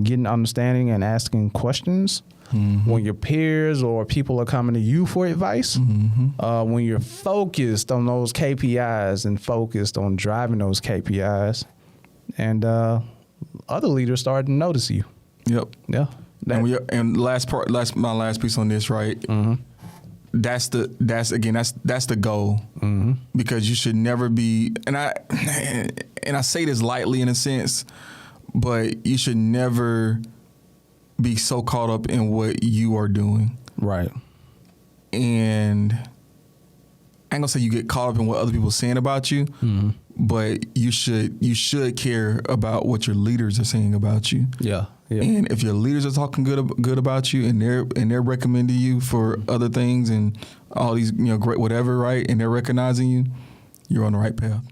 [SPEAKER 2] getting understanding and asking questions. When your peers or people are coming to you for advice, when you're focused on those KPIs and focused on driving those KPIs, and other leaders start to notice you.
[SPEAKER 1] Yep.
[SPEAKER 2] Yeah.
[SPEAKER 1] And my last piece on this, right? That's the goal, because you should never be. And I say this lightly in a sense, but you should never be so caught up in what you are doing.
[SPEAKER 2] Right.
[SPEAKER 1] And I ain't gonna say you get caught up in what other people are saying about you, but you should care about what your leaders are saying about you.
[SPEAKER 2] Yeah. Yeah.
[SPEAKER 1] And if your leaders are talking good about you and they're recommending you for other things and all these, great whatever, right? And they're recognizing you, you're on the right path.